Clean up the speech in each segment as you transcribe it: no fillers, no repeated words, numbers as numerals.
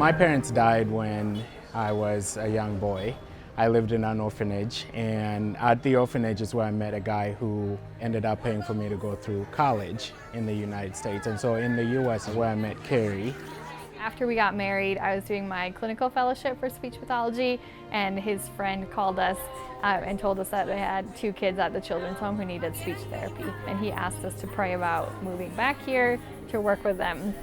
My parents died when I was a young boy. I lived in an orphanage, and at the orphanage is where I met a guy who ended up paying for me to go through college in the United States. And so in the US is where I met Carrie. After we got married, I was doing my clinical fellowship for speech pathology, and his friend called us and told us that they had 2 kids at the children's home who needed speech therapy. And he asked us to pray about moving back here to work with them.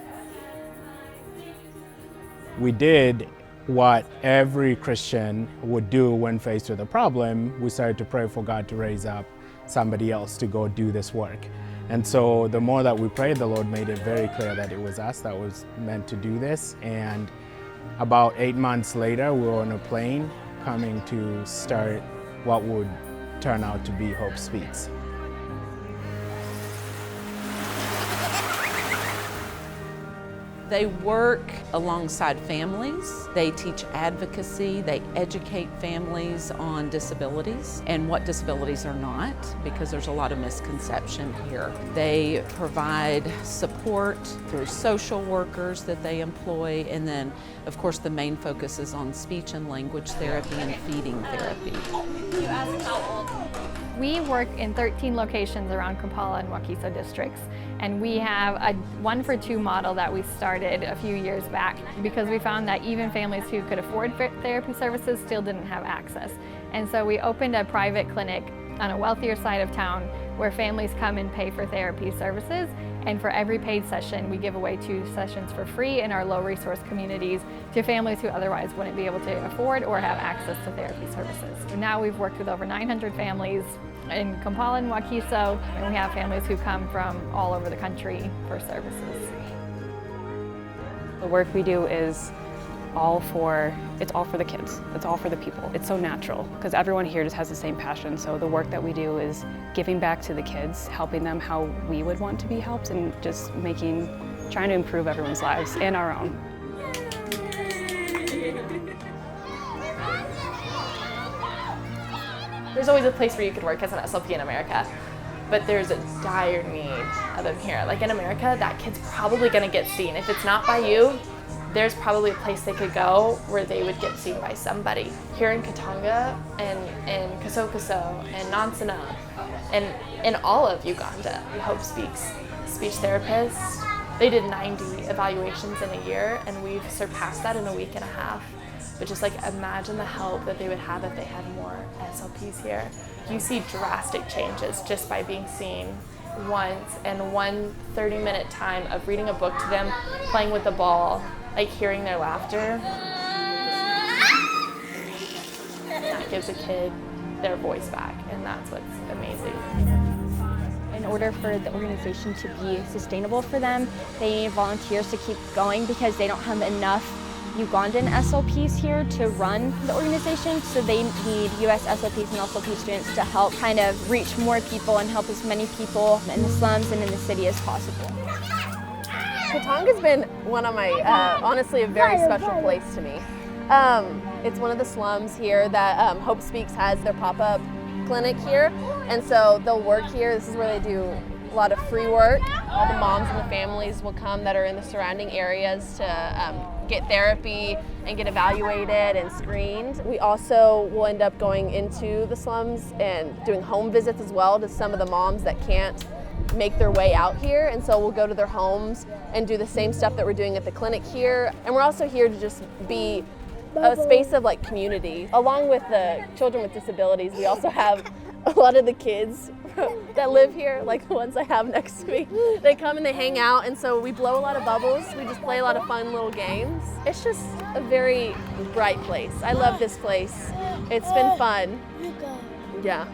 We did what every Christian would do when faced with a problem. We started to pray for God to raise up somebody else to go do this work. And so the more that we prayed, the Lord made it very clear that it was us that was meant to do this. And about 8 months later, we were on a plane coming to start what would turn out to be Hope Speaks. They work alongside families, they teach advocacy, they educate families on disabilities and what disabilities are not, because there's a lot of misconception here. They provide support through social workers that they employ, and then of course the main focus is on speech and language therapy and feeding therapy. You asked how old? We work in 13 locations around Kampala and Wakiso districts, and we have a 1-for-2 model that we started a few years back because we found that even families who could afford therapy services still didn't have access. And so we opened a private clinic on a wealthier side of town where families come and pay for therapy services, and for every paid session we give away 2 sessions for free in our low resource communities to families who otherwise wouldn't be able to afford or have access to therapy services. Now we've worked with over 900 families in Kampala and Wakiso, and we have families who come from all over the country for services. The work we do is all for the kids. It's all for the people. It's so natural because everyone here just has the same passion. So the work that we do is giving back to the kids, helping them how we would want to be helped, and just trying to improve everyone's lives and our own. There's always a place where you could work as an SLP in America, but there's a dire need of them here. Like in America, that kid's probably gonna get seen. If it's not by you, there's probably a place they could go where they would get seen by somebody. Here in Katanga and Kasokoso and Nansana and in all of Uganda, Hope Speaks speech therapists, they did 90 evaluations in a year, and we've surpassed that in a week and a half. But just like imagine the help that they would have if they had more SLPs here. You see drastic changes just by being seen once, and 1 30-minute time of reading a book to them, playing with the ball, like hearing their laughter. That gives a kid their voice back, and that's what's amazing. In order for the organization to be sustainable for them, they need volunteers to keep going because they don't have enough Ugandan SLPs here to run the organization, so they need US SLPs and SLP students to help kind of reach more people and help as many people in the slums and in the city as possible. Katanga's been one of my, honestly, a very special place to me. It's one of the slums here that Hope Speaks has their pop-up clinic here, and so they'll work here. This is where they do a lot of free work. All the moms and the families will come that are in the surrounding areas to get therapy and get evaluated and screened. We also will end up going into the slums and doing home visits as well to some of the moms that can't make their way out here, and so we'll go to their homes and do the same stuff that we're doing at the clinic here. And we're also here to just be a space of like community. Along with the children with disabilities, we also have a lot of the kids that live here, like the ones I have next to me. They come and they hang out, and so we blow a lot of bubbles. We just play a lot of fun little games. It's just a very bright place. I love this place. It's been fun. Yeah.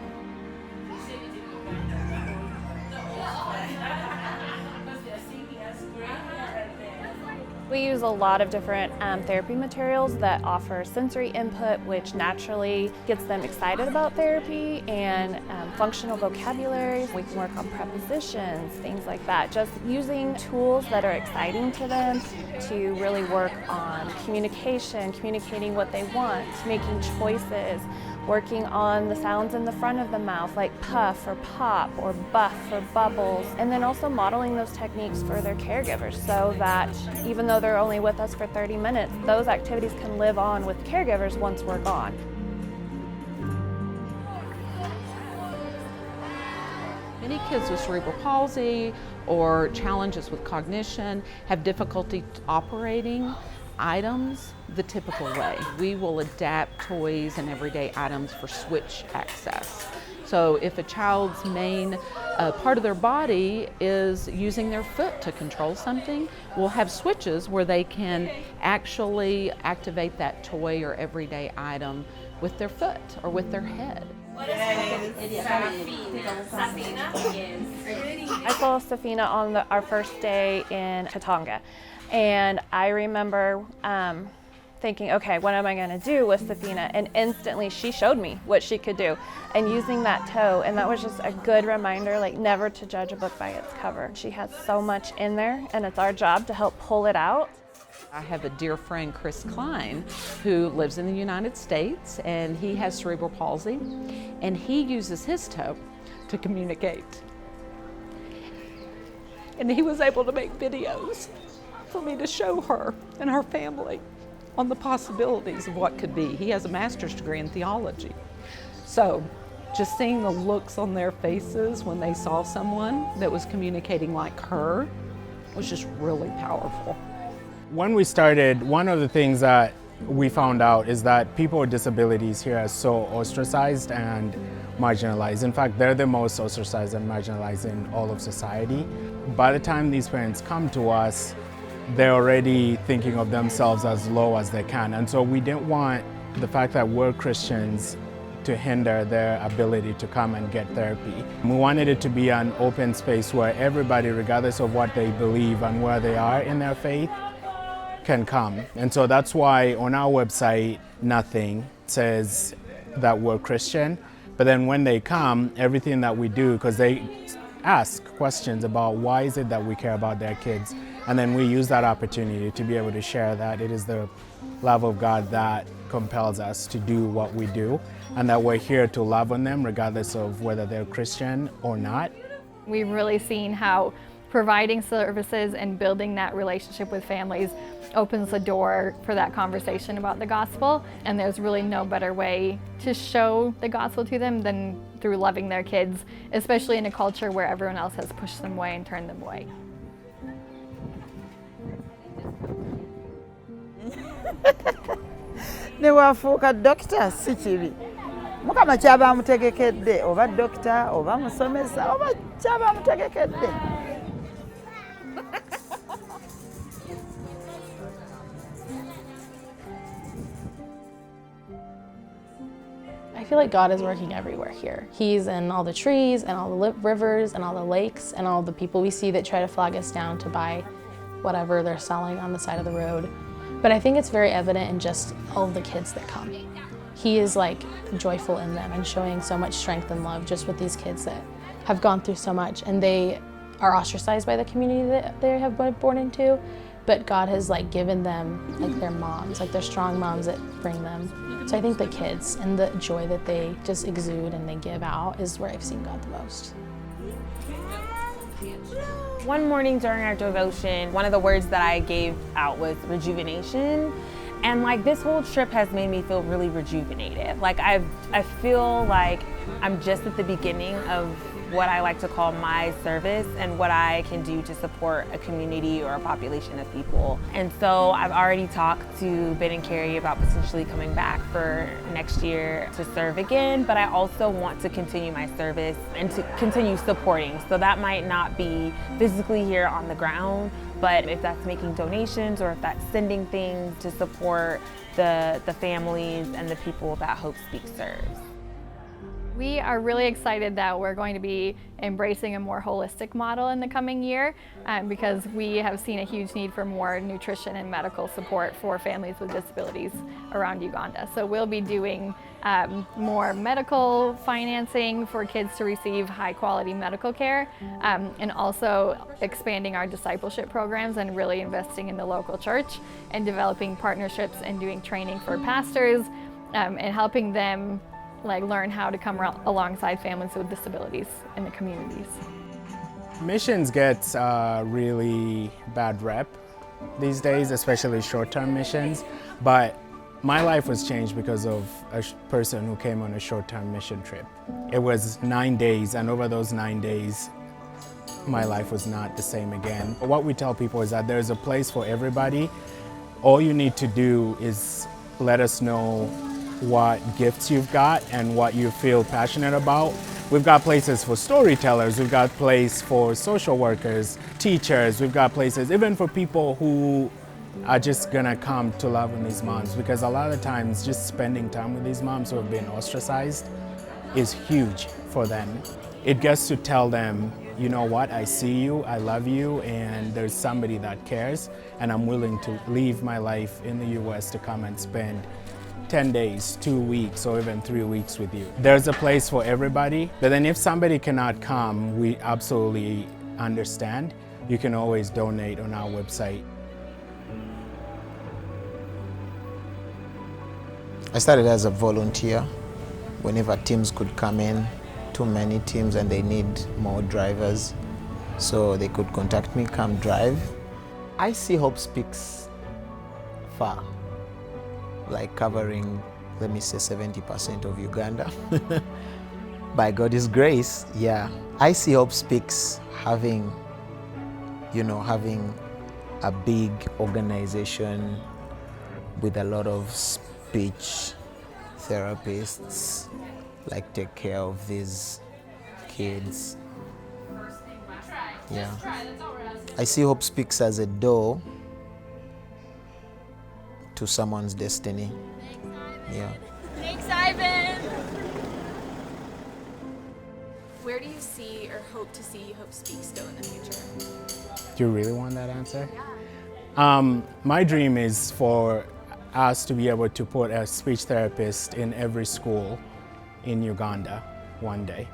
We use a lot of different therapy materials that offer sensory input, which naturally gets them excited about therapy, and functional vocabulary. We can work on prepositions, things like that. Just using tools that are exciting to them to really work on communication, communicating what they want, making choices, working on the sounds in the front of the mouth like puff or pop or buff or bubbles, and then also modeling those techniques for their caregivers so that even though they're only with us for 30 minutes, those activities can live on with caregivers once we're gone. Many kids with cerebral palsy or challenges with cognition have difficulty operating items the typical way. We will adapt toys and everyday items for switch access. So if a child's main part of their body is using their foot to control something, we'll have switches where they can actually activate that toy or everyday item with their foot or with their head. I saw Safina on our first day in Katanga, and I remember thinking, okay, what am I going to do with Safina? And instantly she showed me what she could do, and using that toe, and that was just a good reminder, like never to judge a book by its cover. She has so much in there, and it's our job to help pull it out. I have a dear friend, Chris Klein, who lives in the United States, and he has cerebral palsy, and he uses his toe to communicate. And he was able to make videos for me to show her and her family on the possibilities of what could be. He has a master's degree in theology. So just seeing the looks on their faces when they saw someone that was communicating like her was just really powerful. When we started, one of the things that we found out is that people with disabilities here are so ostracized and marginalized. In fact, they're the most ostracized and marginalized in all of society. By the time these parents come to us, they're already thinking of themselves as low as they can. And so we didn't want the fact that we're Christians to hinder their ability to come and get therapy. We wanted it to be an open space where everybody, regardless of what they believe and where they are in their faith, can come. And so that's why on our website, nothing says that we're Christian. But then when they come, everything that we do, because they ask questions about why is it that we care about their kids, and then we use that opportunity to be able to share that it is the love of God that compels us to do what we do, and that we're here to love on them regardless of whether they're Christian or not. We've really seen how providing services and building that relationship with families opens the door for that conversation about the gospel, and there's really no better way to show the gospel to them than through loving their kids, especially in a culture where everyone else has pushed them away and turned them away. Newafuuka doctor si kibi. Mukama kyaba mutegekedde oba doctor oba musomesa oba kyaba mutegekedde. I feel like God is working everywhere here. He's in all the trees and all the rivers and all the lakes and all the people we see that try to flag us down to buy whatever they're selling on the side of the road. But I think it's very evident in just all of the kids that come. He is like joyful in them and showing so much strength and love just with these kids that have gone through so much, and they are ostracized by the community that they have been born into, but God has like given them like their moms, like their strong moms that bring them. So I think the kids and the joy that they just exude and they give out is where I've seen God the most. One morning during our devotion, one of the words that I gave out was rejuvenation. And like this whole trip has made me feel really rejuvenated. Like I feel like I'm just at the beginning of what I like to call my service and what I can do to support a community or a population of people. And so I've already talked to Ben and Carrie about potentially coming back for next year to serve again, but I also want to continue my service and to continue supporting. So that might not be physically here on the ground, but if that's making donations or if that's sending things to support the families and the people that Hope Speaks serves. We are really excited that we're going to be embracing a more holistic model in the coming year because we have seen a huge need for more nutrition and medical support for families with disabilities around Uganda. So we'll be doing more medical financing for kids to receive high quality medical care and also expanding our discipleship programs and really investing in the local church and developing partnerships and doing training for pastors and helping them learn how to come alongside families with disabilities in the communities. Missions gets a really bad rep these days, especially short-term missions, but my life was changed because of a person who came on a short-term mission trip. It was 9 days, and over those 9 days, my life was not the same again. What we tell people is that there's a place for everybody. All you need to do is let us know what gifts you've got and what you feel passionate about. We've got places for storytellers, we've got places for social workers, teachers, we've got places even for people who are just gonna come to love on these moms, because a lot of times just spending time with these moms who have been ostracized is huge for them. It gets to tell them, you know what, I see you, I love you, and there's somebody that cares, and I'm willing to leave my life in the US to come and spend 10 days, 2 weeks, or even 3 weeks with you. There's a place for everybody, but then if somebody cannot come, we absolutely understand. You can always donate on our website. I started as a volunteer. Whenever teams could come in, too many teams, and they need more drivers, so they could contact me, come drive. I see Hope Speaks far, like covering, let me say, 70% of Uganda. By God's grace, yeah. I see Hope Speaks having a big organization with a lot of speech therapists, like take care of these kids. Yeah. I see Hope Speaks as a door to someone's destiny. Yeah. Thanks, Ivan. Where do you see or hope to see Hope Speaks go in the future? Do you really want that answer? Yeah. My dream is for us to be able to put a speech therapist in every school in Uganda one day.